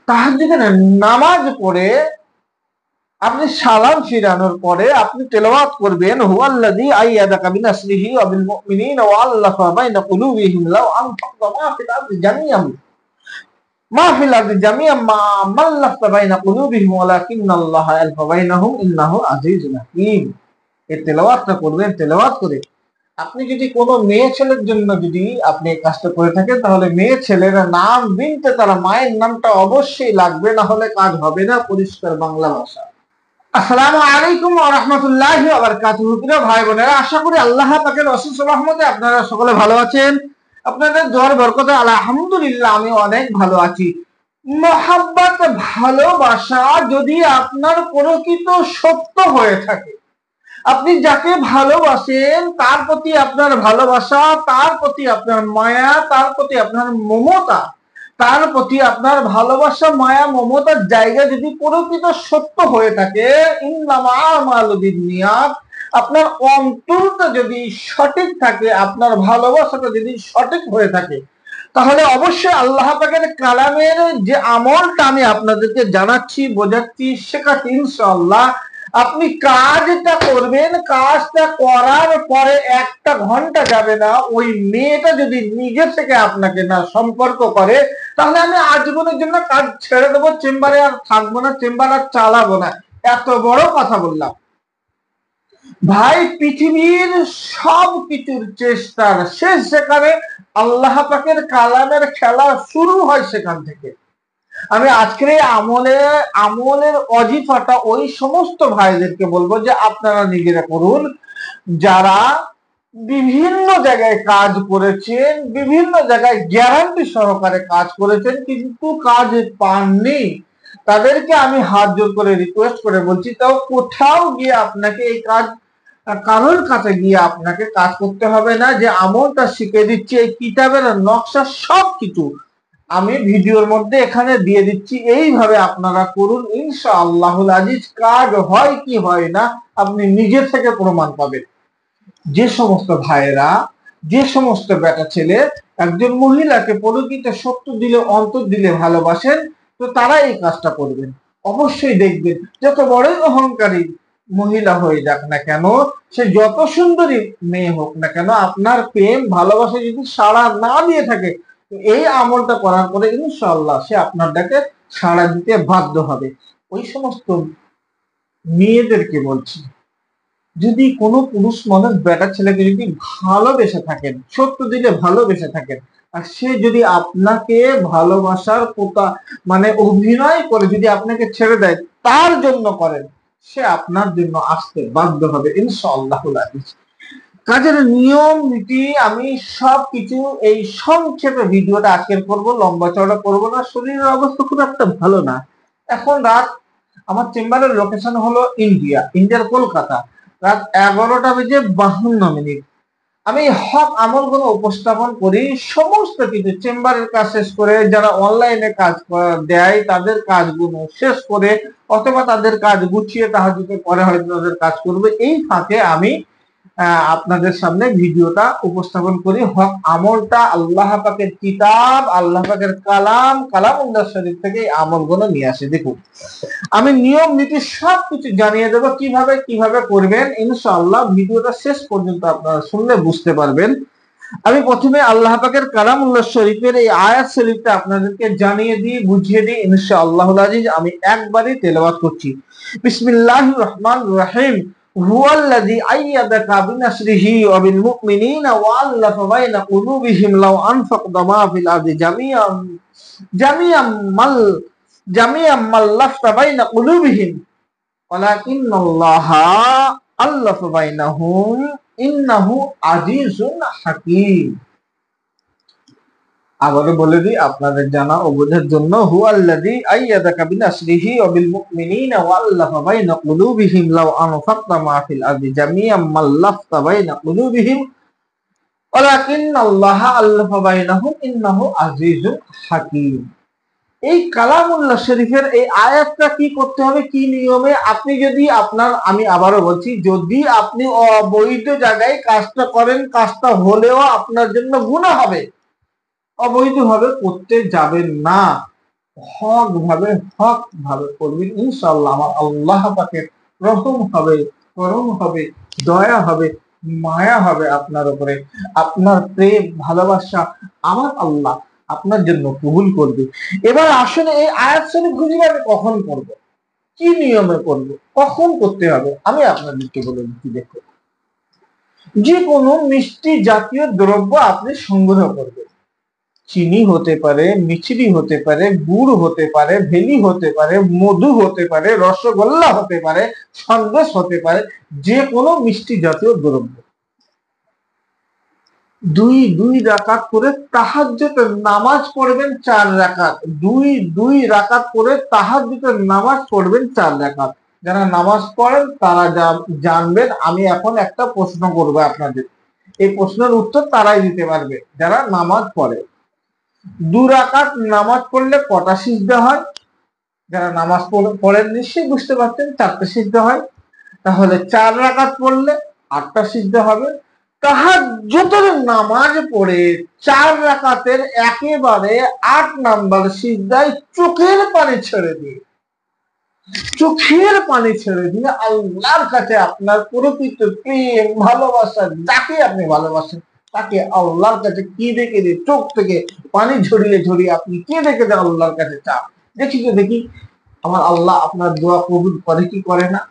তাহাজ্জুদের নামাজ পড়ে আপনি সালাম ফিরানোর পরে আপনি তেলাওয়াত করবেন, হুয়াল্লাযী আইয়াদাকা বিনাসরিহি ওয়া বিল মুমিনিনা ওয়া আল্লাফা বাইনা কুলুবিহিম লাউ আনফাকতা মা ফিল আরদি জামিআন মা ফিল আরদি জামিআন মা আল্লাফতা বাইনা কুলুবিহিম ওয়ালাকিন্নাল্লাহা আলফা বাইনাহুম ইন্নাহু আজিজুন হাকীম। এই তেলাওয়াতটা করবেন। তেলাওয়াত করে আপনি যদি কোনো মেয়ে ছেলের জন্য যদি আপনি এই কাজটা করে থাকেন, তাহলে মেয়ে ছেলের নাম বিনতে তারা মায়ের নামটা অবশ্যই লাগবে, না হলে কাজ হবে না। পরিষ্কার বাংলা ভাষা। আসসালামু আলাইকুম ওয়া রাহমাতুল্লাহি ওয়া বারাকাতুহু। প্রিয় ভাই বোনেরা, আশা করি আল্লাহ পাকের অশেষ রহমতে আপনারা সকলে ভালো আছেন। আপনাদের দোয়ার বরকতে আলহামদুলিল্লাহ আমি অনেক ভালো আছি। মহাব্বত, ভালোবাসা যদি আপনার প্রকৃত সত্য হয়ে থাকে, আপনি যাকে ভালোবাসেন তার প্রতি আপনার ভালোবাসা, তার প্রতি আপনার মায়া, তার প্রতি আপনার মমতা, তার প্রতি আপনার ভালোবাসা, মায়া, মমতার জায়গা যদি প্রকৃত সত্য হয়ে থাকে, ইন্নামা আমালু বিন্নিয়াত, আপনার অন্তরটা যদি সঠিক থাকে, আপনার ভালোবাসাটা যদি সঠিক হয়ে থাকে, তাহলে অবশ্যই আল্লাহ পাকের কালামের যে আমলটা আমি আপনাদেরকে জানাচ্ছি, বোঝাচ্ছি, শেখাচ্ছি, ইনশাআল্লাহ আপনি কাজটা করবেন। কাজটা করার পরে 1টা ঘন্টা যাবে না, ওই মেয়েটা যদি নিজে থেকে আপনাকে না সম্পর্ক করে, তাহলে আমি আজীবনের জন্য কাজ ছেড়ে দেবো, চেম্বারে আর থাকবো না, চেম্বার আর চালাবো না। এত বড় কথা বললাম ভাই। পৃথিবীর সব কিছুর চেষ্টার শেষ যেখানে, আল্লাহ পাকের কালামের খেলা শুরু হয় সেখান থেকে। আমি আজকের এই আমলের অজিফাটা ওই সমস্ত ভাইদেরকে বলবো যে আপনারা নিজেরা করুন, যারা বিভিন্ন জায়গায় কাজ করেছেন, বিভিন্ন জায়গায় গ্যারান্টি সহকারে কাজ করেছেন কিন্তু কাজ পাননি। তাদেরকে আমি হাত জোর করে রিকোয়েস্ট করে বলছি, তাও কোথাও গিয়ে আপনাকে এই কাজ, কারোর কাছে গিয়ে আপনাকে কাজ করতে হবে না। যে আমলটা শিখে দিচ্ছি, এই কিতাবের নকশা সবকিছু আমি ভিডিওর মধ্যে এখানে দিয়ে দিচ্ছি, এইভাবে আপনারা করুন। ইনশাআল্লাহুল আজিজ কাজ হয় কি হয় না আপনি নিজে থেকে প্রমাণ পাবেন। যে সমস্ত ভাইয়েরা, যে সমস্ত বেটা ছেলে একজন মহিলাকে প্রকৃত সত্য দিলে, অন্তর দিলে ভালোবাসেন, তো তারা এই কাজটা করবেন। অবশ্যই দেখবেন, যত বড়ই অহংকারী মহিলা হয়ে যাক না কেন, সে যত সুন্দরী মেয়ে হোক না কেন, আপনার প্রেম ভালোবাসা যদি সাড়া না দিয়ে থাকে, এই আমলটা করার পরে ইনশাআল্লাহ সে আপনার ডাকে সাড়া দিতে বাধ্য হবে। ওই সমস্ত মেয়েদেরকে বলছি, যদি কোনো পুরুষ মানুষ বেটা ছেলেকে যদি ভালোবেসে থাকেন, সত্য দিলে ভালোবেসে থাকেন, আর সে যদি আপনাকে ভালোবাসার মানে অভিনয় করে যদি আপনাকে ছেড়ে দেয়, তার জন্য করেন, সে আপনার জন্য আসতে বাধ্য হবে ইনশাআল্লাহুল আজিজ। কাজের নিয়ম নীতি আমি সবকিছু এই সংক্ষেপে ভিডিওটা আজকের করব, লম্বা চওড়া করবো না। শরীরের অবস্থা খুব একটা ভালো না। এখন রাত, আমার চেম্বারের লোকেশন হলো ইন্ডিয়ার কলকাতা। রাত 11:52। আমি হক আমলগুলো উপস্থাপন করি, সমস্ত কিছু চেম্বারের কাজ শেষ করে, যারা অনলাইনে কাজ দেয় তাদের কাজগুলো শেষ করে, অথবা তাদের কাজ গুছিয়ে তাহাজ্জুদের পরে হয়তো তাদের কাজ করবে, এই ফাঁকে আমি আপনাদের সামনে ভিডিওটা উপস্থাপন করি। হক আমলটা আল্লাহ পাকের কিতাব, আল্লাহ পাকের কালামুল্লাহ শরীফ থেকে এই আমলগুলো নিয়ে আসে। দেখুন, আমি নিয়ম নীতি সবকিছু জানিয়ে দেবো, কিভাবে কিভাবে করবেন। ইনশাআল্লাহ ভিডিওটা শেষ পর্যন্ত আপনারা শুনলে বুঝতে পারবেন। আমি প্রথমে আল্লাহ পাকের কালামুল্লাহ শরীফের এই আয়াত শরীফটা আপনাদেরকে জানিয়ে দিই, বুঝিয়ে দিই ইনশাআল্লাহুল আজিজ। আমি একবারই তেলাওয়াত করছি। বিসমিল্লাহির রহমানির রহিম। হুয়াল্লাযী আইয়াদাকা বিনাসরিহি ওয়া বিল মুমিনিনা ওয়া আল্লাফা বাইনা কুলুবিহিম লাউ আনফাকতা মা ফিল আরদি জামিআম মাল্লাফতা বাইনা কুলুবিহিম ওয়ালাকিন্নাল্লাহা আল্লাফা বাইনাহুম ইন্নাহু আজিজুন হাকীম। আবারও বলে দিই আপনাদের জানা ও বোঝার জন্য, হুয়াল্লাযী আইয়াদাকা বিনাসরিহি ওয়া বিল মুমিনিনা ওয়া আল্লাফা বাইনা কুলুবিহিম লাউ আনফাকতা মা ফিল আরদি জামিআম মাল্লাফতা বাইনা কুলুবিহিম ওয়ালাকিন্নাল্লাহা আল্লাফা বাইনাহুম ইন্নাহু আজিজুন হাকীম। এই কালামুল্লাহ শরীফের এই আয়াতটা কি করতে হবে, কি নিয়মে আপনি যদি আমি আবারও বলছি, যদি আপনি অবৈধ জায়গায় কাজটা করেন, কাজটা হলেও আপনার জন্য গুনাহ হবে। অবৈধভাবে করতে যাবেন না। হক ভাবে করবেন, ইনশাআল্লাহ আমার আল্লাহ পাকের রহম হবে, করম হবে, দয়া হবে, মায়া হবে আপনার উপরে। আপনার প্রেম ভালোবাসা আমার আল্লাহ আপনার জন্য কবুল করবে। এবার আসলে এই আয়াত শরীফ গুলি আমি কখন করব, কি নিয়মে করব, কখন করতে হবে, আমি আপনাদেরকে বলে দিচ্ছি। দেখুন, যে কোনো মিষ্টি জাতীয় দ্রব্য আপনি সংগ্রহ করবেন। চিনি হতে পারে, মিছরি হতে পারে, গুড় হতে পারে, ভেলি হতে পারে, মধু হতে পারে, রসগোল্লা হতে পারে, সন্দেশ হতে পারে, যে কোনো মিষ্টি জাতীয় দ্রব্য দুই রাকাত করে তাহাজ্জুদের নামাজ পড়বেন 4 রাকাত। দুই রাকাত করে তাহাজ্জুদের নামাজ পড়বেন 4 রাকাত। যারা নামাজ পড়েন তারা জানবেন আমি এখন একটা প্রশ্ন করবো আপনাদের, এই প্রশ্নের উত্তর তারাই দিতে পারবে যারা নামাজ পড়ে। 2 রাকাত নামাজ পড়লে কটা সিজদা হয়? যারা নামাজ পড়েন নিশ্চয়ই বুঝতে পারছেন 4টা সিজদা হয়। তাহলে 4 রাকাত পড়লে 8টা সিজদা হবে। তাহাজ্জুদের নামাজ পড়ে 4 রাকাতের একেবারে 8 নাম্বার সিজদায় চোখের পানি ছেড়ে দিয়ে আল্লাহর কাছে আপনার প্রকৃত প্রেম ভালোবাসা, যাকে আপনি ভালোবাসেন তাকে আল্লাহর কাছে কেঁদে চোখ থেকে পানি ঝরিয়ে আপনি কেঁদে আল্লাহর কাছে চান। দেখি আমার আল্লাহ আপনার দোয়া কবুল করে কি করে না।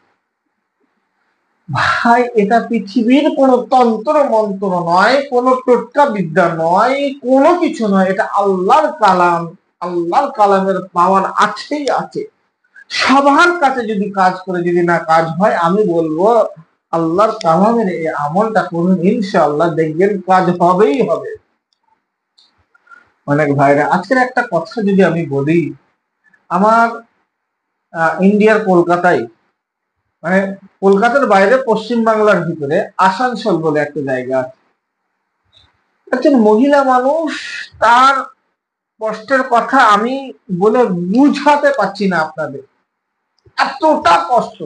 ভাই, এটা পৃথিবীর কোন তন্ত্র মন্ত্র নয়, কোন টোটকা বিদ্যা নয়, কোনো কিছু নয়, এটা আল্লাহর কালাম। আল্লাহর কালামের পাওয়ার আছেই আছে। সবার কাছে যদি কাজ করে যদি না কাজ হয়, আমি বলবো আল্লাহর কালামের এই আমলটা করুন, ইনশাআল্লাহ দেখবেন কাজ হবেই হবে। অনেক ভাইরা, আজকের একটা কথা যদি আমি বলি, আমার ইন্ডিয়ার কলকাতায়, মানে কলকাতার বাইরে পশ্চিম বাংলার ভিতরে আসানসোল বলে একটা জায়গা আছে। একজন মহিলা মানুষ, তার কষ্টের কথা আমি বলে বুঝাতে পারছি না আপনাদের, এতটা কষ্ট।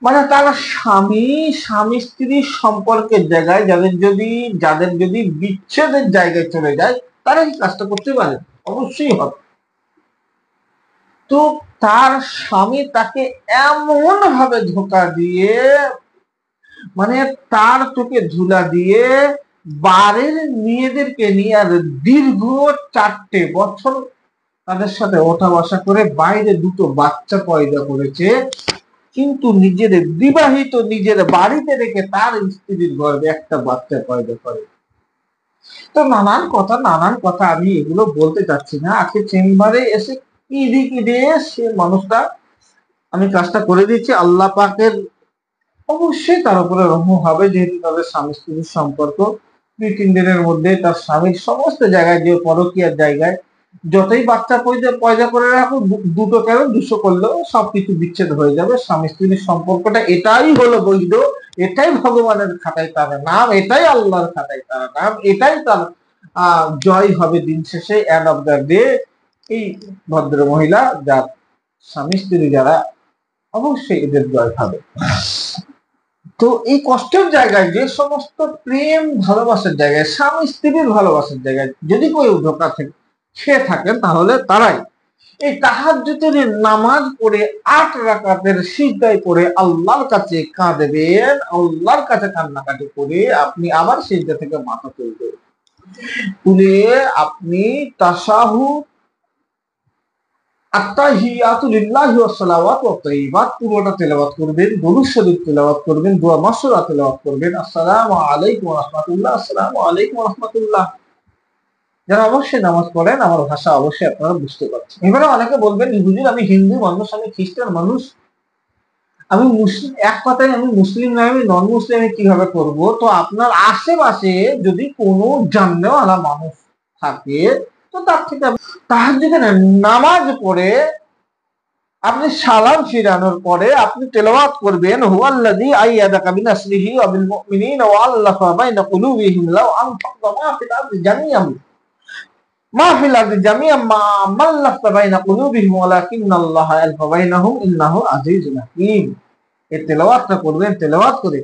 মানে তার স্বামী স্ত্রীর সম্পর্কের জায়গায় যাদের যদি বিচ্ছেদের জায়গায় চলে যায়, তারা এই কাজটা করতে পারে, অবশ্যই হবে। তো তার স্বামী তাকে এমন ভাবে ধোঁকা দিয়ে, মানে তার চোখে ধুলা দিয়ে বাড়ির মেয়েদেরকে নিয়ে আর দীর্ঘ 4টে বছর তাদের সাথে ওঠা বসা করে বাইরে 2টো বাচ্চা পয়দা করেছে, কিন্তু নিজের বিবাহিত নিজের বাড়িতে রেখে তার স্ত্রীর গর্ভে একটা বাচ্চা পয়দা করে। তো নানান কথা আমি এগুলো বলতে চাচ্ছি না। আজকে চেম্বারে এসে কিদে সে মানুষটা, আমি কাজটা করে দিচ্ছি। আল্লাহ পাকের অবশ্যই তার উপরে রহম হবে, যেহেতু তাদের স্বামী স্ত্রীর সম্পর্ক। 2-3 দিনের মধ্যে তার স্বামীর সমস্ত জায়গায়, যে পরকীয়ার জায়গায় যতই বাচ্চা পয়দা করে রাখো, 2টো কেন 200 করলেও সবকিছু বিচ্ছেদ হয়ে যাবে। স্বামী স্ত্রীর সম্পর্কটা এটাই হলো বৈধ, এটাই ভগবানের খাতায় তার নাম, এটাই আল্লাহর খাতায় তার নাম, এটাই তার জয় হবে দিন শেষে, এন্ড অফ দ্য ডে। এই ভদ্র মহিলা যার স্বামী স্ত্রী যারা, অবশ্যই এদের জয় হবে। তো এই কষ্টের জায়গায়, যে সমস্ত প্রেম ভালোবাসার জায়গায়, স্বামী স্ত্রীর ভালোবাসার জায়গায় যদি কেউ ধোঁকা খেয়ে থাকেন, তাহলে তারাই এই তাহাজ্জুদের নামাজ পড়ে 8 রাকাতের সিজদায় পড়ে আল্লাহর কাছে কাঁদবেন। আল্লাহর কাছে কান্নাকাটি করে আপনি আবার সিজদা থেকে মাথা তুলে আপনি তাশাহুদ, আত্তাহিয়াতু লিল্লাহি ওয়াস সালাওয়াতু ওয়াত তাইয়্যিবাত পুরোটা তেলাওয়াত করবেন, দরুদ শরীফ তেলাওয়াত করবেন, দোয়া মাসুরা তেলাওয়াত করবেন। আসসালামু আলাইকুম ওয়া রাহমাতুল্লাহ, আসসালামু আলাইকুম ওয়া রাহমাতুল্লাহ। যারা অবশ্যই নামাজ পড়েন, আমার ভাষা অবশ্যই আপনারা বুঝতে পারছেন। এবারে অনেকে বলবেন, হুজুর আমি হিন্দু মানুষ, আমি খ্রিস্টান মানুষ, আমি মুসলিম, এক কথায় আমি মুসলিম নয়, আমি নন মুসলিম, কিভাবে করব? তো আপনার আশেপাশে যদি কোনো জাননেওয়ালা মানুষ থাকে, তো তার থেকে তাহাজ্জুদের নামাজ পড়ে আপনি সালাম ফিরানোর পরে আপনি তেলাওয়াত করবেন, হুয়াল্লাযী আইয়াদাকা বিনাসরিহি ওয়া বিল মুমিনিনা ওয়া আল্লাফা বাইনা কুলুবিহিম লাউ আনফাকতা মা ফিল আরদি জামিআন মা আল্লাফতা বাইনা কুলুবিহিম ওয়ালাকিন্নাল্লাহা আলফা বাইনাহুম ইন্নাহু আজিজুন হাকীম। এই তেলাওয়াতটা করবেন, তেলাওয়াত করে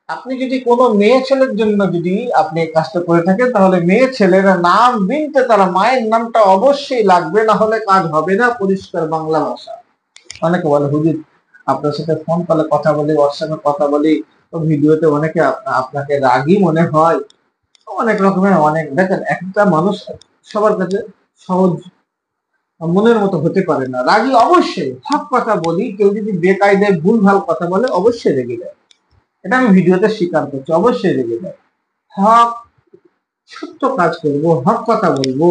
আপনি যদি কোনো মেয়ে ছেলের জন্য যদি আপনি এই কাজটা করে থাকেন, তাহলে মেয়ে ছেলেরা নাম বিনতে তারা মায়ের নামটা অবশ্যই লাগবে, না হলে কাজ হবে না। পরিষ্কার বাংলা ভাষা। অনেকে বলে হুজুর আপনার সাথে ফোন কলে কথা বলি, হোয়াটসঅ্যাপে কথা বলি, তো ভিডিওতে অনেকে আপনাকে রাগী মনে হয়, অনেক রকমের অনেক। দেখেন একটা মানুষ সবার কাছে সহজ মনের মতো হতে পারে না। রাগী অবশ্যই, সব কথা বলি, কেউ যদি বেকায়দায় ভুল ভাল কথা বলে অবশ্যই রেগে যায়, এটা আমি ভিডিওতে স্বীকার করছি, অবশ্যই রেগে যায়। হক সত্য কাজ করব, হক কথা বলবো,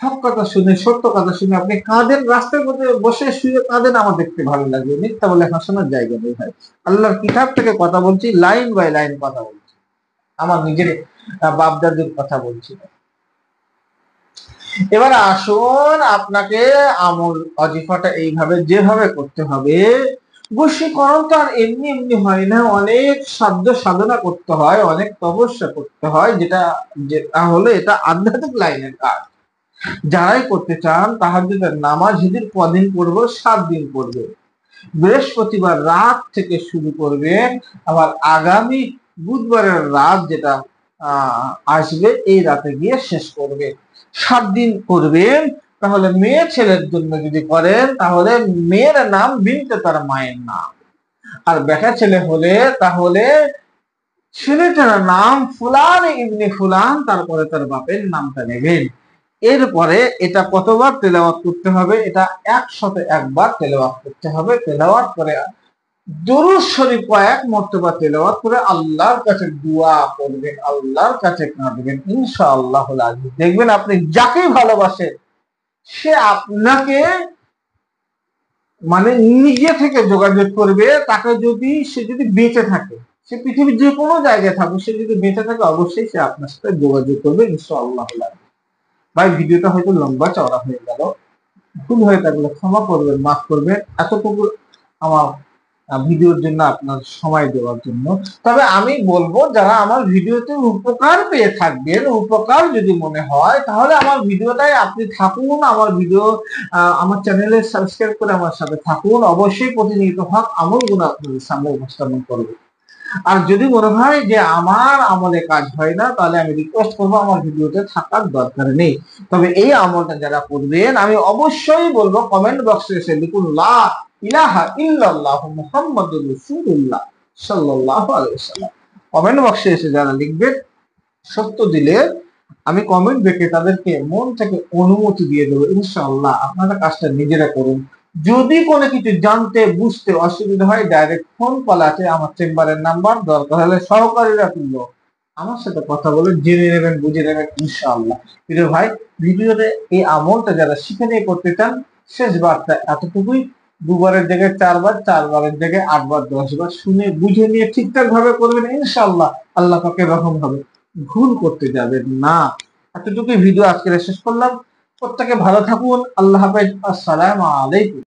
হক কথা শুনে সত্য কথা শুনে আপনি কাঁদেন, রাস্তার মধ্যে বসে শুয়ে কাঁদেন, আমার দেখতে ভালো লাগবে। মিথ্যা বলে হাসানোর জায়গা নেই ভাই। আল্লাহর কিতাব থেকে কথা বলছি, লাইন বাই লাইন কথা বলছি, আমার নিজের বাপ দাদুর কথা বলছি। এবার আসুন, আপনাকে আমল অজিফাটা এইভাবে যেভাবে করতে হবে। বশীকরণ তো আর এমনি এমনি হয় না, অনেক সাধ্য সাধনা করতে হয়, অনেক তপস্যা করতে হয়, যেটা হলো এটা আধ্যাত্মিক লাইনের কাজ। যারাই করতে চান তাহাজ্জুদের নামাজ হিজুর কদিন পড়বো, 7 দিন পড়বে। বৃহস্পতিবার রাত থেকে শুরু করবেন, আবার আগামী বুধবারের রাত যেটা আসবে এই রাতে গিয়ে শেষ করবে। 7 দিন করবেন। তাহলে মেয়ে ছেলের জন্য যদি করেন, তাহলে মেয়ের নাম বিনতে তার মায়ের নাম, আর বেটা ছেলে হলে তাহলে ছেলেটার নাম ফুলান ইবনে ফুলান, তারপরে তার বাপের নামটা নেবেন। এরপরে এটা কতবার তেলাওয়াত করতে হবে? এটা 101 বার তেলাওয়াত করতে হবে। তেলাওয়াত করে দুরূদ শরীফ কয়েক মর্তবা তেলাওয়াত করে আল্লাহর কাছে দোয়া করবেন, আল্লাহর কাছে কাঁদবেন, ইনশাআল্লাহুল আজিজ। দেখবেন আপনি যাকে ভালোবাসেন সে আপনাকে মানে নিজে থেকে যোগাযোগ করবে। তাকে যদি সে যদি বেঁচে থাকে, সে পৃথিবীর যে কোনো জায়গায় থাকুক, সে যদি বেঁচে থাকে অবশ্যই সে আপনার সাথে যোগাযোগ করবে, ইনশাআল্লাহুল আজিজ। ভাই ভিডিওটা হয়তো লম্বা চওড়া হয়ে গেল, ভুল হয়ে থাকলে ক্ষমা করবেন, মাফ করবেন। এতটুকু আমার ভিডিওর জন্য, আপনার সময় দেওয়ার জন্য। তবে আমি বলবো, যারা আমার ভিডিওতে উপকার পেয়ে থাকবেন, উপকার যদি মনে হয়, তাহলে আমার ভিডিওটাই আপনি থাকুন, আমার ভিডিও আমার চ্যানেলে সাবস্ক্রাইব করে আমার সাথে থাকুন। অবশ্যই প্রতিনিয়ত হক আমলগুলো আপনাদের সামনে উপস্থাপন করবো। আর যদি মনে হয় যে আমার আমলে কাজ হয় না, তাহলে আমি রিকোয়েস্ট করবো আমার ভিডিওতে থাকার দরকার নেই। তবে এই আমলটা যারা করবেন, আমি অবশ্যই বলবো কমেন্ট বক্সে এসে লিখুন লা ইলাহা ইল্লাল্লাহ মুহাম্মাদুর রাসূলুল্লাহ সাল্লাল্লাহু আলাইহি ওয়াসাল্লাম। কমেন্ট বক্সে এসে যারা লিখবেন, সত্য দিলে আমি কমেন্ট দেখে তাদেরকে মন থেকে অনুমতি দিয়ে দেবো, ইনশাআল্লাহ। আপনারা কাজটা নিজেরা করুন। যদি কোনো কিছু জানতে বুঝতে অসুবিধা হয়, ডাইরেক্ট ফোন কল আছে, আমার চেম্বারের নাম্বার, দরকার হলে সহকারীরা তুললো, আমার সাথে কথা বলে জেনে নেবেন, বুঝে নেবেন, ইনশাআল্লাহ। প্রিয় ভাই, ভিডিওতে এই আমলটা যারা শিখে নিয়ে করতে চান, শেষ বার্তা এতটুকুই, 2 বারের জায়গায় 4 বার, 4 বারের জায়গায় 8 বার, 10 বার শুনে বুঝে নিয়ে ঠিকঠাক ভাবে করবেন, ইনশাআল্লাহ আল্লাহ পাকের রহম হবে, ভুল করতে যাবেন না। এতটুকুই ভিডিও আজকে শেষ করলাম। প্রত্যেকে ভালো থাকুন, আল্লাহ হাফেজ, আসসালামু আলাইকুম।